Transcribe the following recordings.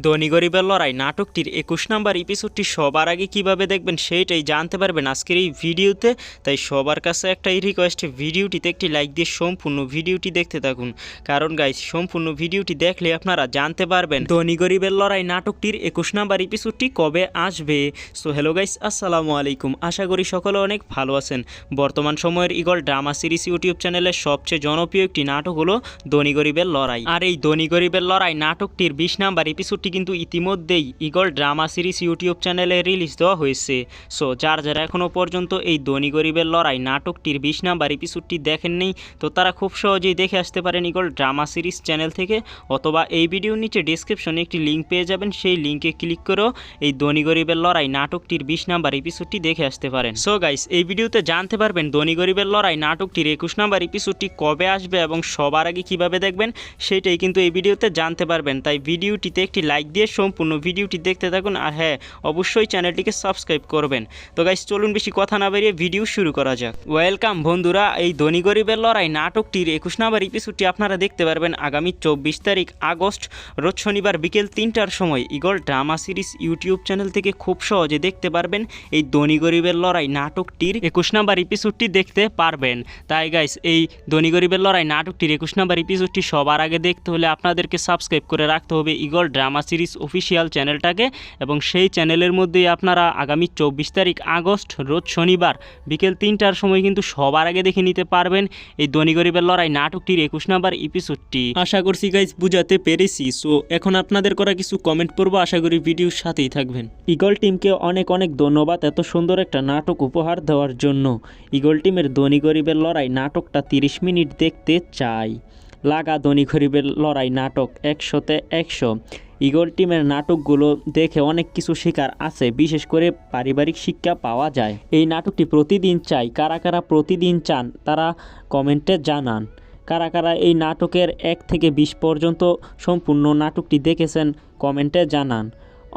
ধনী গরিবের লড়াই নাটকটির ২১ নম্বর এপিসোডটি সবার আগে কিভাবে দেখবেন সেইটাই জানতে পারবেন আজকের এই ভিডিওতে। তাই সবার কাছে একটাই রিকোয়েস্ট, ভিডিওটিতে একটি লাইক দিয়ে সম্পূর্ণ ভিডিওটি দেখতে থাকুন, কারণ গাইস সম্পূর্ণ ভিডিওটি দেখলে আপনারা জানতে পারবেন ধনী গরিবের লড়াই নাটকটির ২১ নম্বর এপিসোডটি কবে আসবে। সো হ্যালো গাইস, আসসালামু আলাইকুম। আশা করি সকলে অনেক ভালো আছেন। বর্তমান সময়ের ইগল ড্রামা সিরিজ ইউটিউব চ্যানেলের সবচেয়ে জনপ্রিয় একটি নাটক হলো ধনী গরিবের লড়াই। আর এই ধনী গরিবের লড়াই নাটকটির ২০ নম্বর এপিসোডটি কিন্তু ইতিমধ্যেই ইগল ড্রামা সিরিজ ইউটিউব চ্যানেলে রিলিজ দেওয়া হয়েছে। সো যারা এখনও পর্যন্ত এই ধনী গরিবের লড়াই নাটকটির ২০ নম্বর এপিসোডটি দেখেননি, তো তারা খুব সহজেই দেখে আসতে পারেন ইগল ড্রামা সিরিজ চ্যানেল থেকে, অথবা এই ভিডিওর নিচে ডেসক্রিপশনে একটি লিঙ্ক পেয়ে যাবেন, সেই লিঙ্কে ক্লিক করেও এই ধনী গরিবের লড়াই নাটকটির ২০ নম্বর এপিসোডটি দেখে আসতে পারেন। সো গাইস, এই ভিডিওতে জানতে পারবেন ধনী গরিবের লড়াই নাটকটির ২১ নম্বর এপিসোডটি কবে আসবে এবং সবার আগে কিভাবে দেখবেন সেটাই কিন্তু এই ভিডিওতে জানতে পারবেন। তাই ভিডিওটিতে একটি লাইক দিয়ে সম্পূর্ণ ভিডিওটি দেখতে থাকুন, আর হ্যাঁ, অবশ্যই চ্যানেলটিকে সাবস্ক্রাইব করবেন। তো গাইস চলুন বেশি কথা না বেরিয়ে ভিডিও শুরু করা যাক। ওয়েলকাম বন্ধুরা, এই ধনী গরিবের লড়াই নাটকটির ২১ নম্বর এপিসোডটি আপনারা দেখতে পারবেন আগামী ২৪ তারিখ আগস্ট রোজ শনিবার বিকেল ৩টার সময় eagle drama series YouTube channel থেকে খুব সহজে দেখতে পারবেন এই ধনী গরিবের লড়াই নাটকটির ২১ নম্বর এপিসোডটি দেখতে পারবেন। তাই গাইস, এই ধনী গরিবের লড়াই নাটকটির ২১ নম্বর এপিসোডটি সবার আগে দেখতে হলে আপনাদেরকে সাবস্ক্রাইব করে রাখতে হবে ইগল ড্রামা সিরিজ অফিসিয়াল চ্যানেলটাকে, এবং সেই চ্যানেলের মধ্যেই আপনারা আগামী ২৪ তারিখ আগস্ট রোজ শনিবার বিকেল ৩টার সময় কিন্তু সবার আগে দেখে নিতে পারবেন এই ধনী গরিবের লড়াই নাটকটির ২১ নম্বর এপিসোডটি। আশা করছি গাইস বুঝাতে পেরেছি। সো এখন আপনাদের করা কিছু কমেন্ট পড়বো, আশা করি ভিডিওর সাথেই থাকবেন। ইগল টিমকে অনেক অনেক ধন্যবাদ এত সুন্দর একটা নাটক উপহার দেওয়ার জন্য। ইগল টিমের ধনী গরিবের লড়াই নাটকটা ৩০ মিনিট দেখতে চাই। লাগা ধনী গরিবের লড়াই নাটক ১০০তে ১০০। ইগল টিমের নাটকগুলো দেখে অনেক কিছু শেখার আছে, বিশেষ করে পারিবারিক শিক্ষা পাওয়া যায়। এই নাটকটি প্রতিদিন চাই। কারা কারা প্রতিদিন চান তারা কমেন্টে জানান। কারা কারা এই নাটকের ১ থেকে ২০ পর্যন্ত সম্পূর্ণ নাটকটি দেখেছেন কমেন্টে জানান।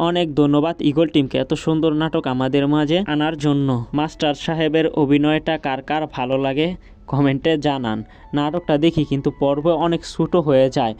অনেক ধন্যবাদ ইগল টিমকে এত সুন্দর নাটক আমাদের মাঝে আনার জন্য। মাস্টার সাহেবের অভিনয়টা কার কার ভালো লাগে কমেন্টে জানান। নাটকটা দেখি কিন্তু পর্ব অনেক ছোট হয়ে যায়।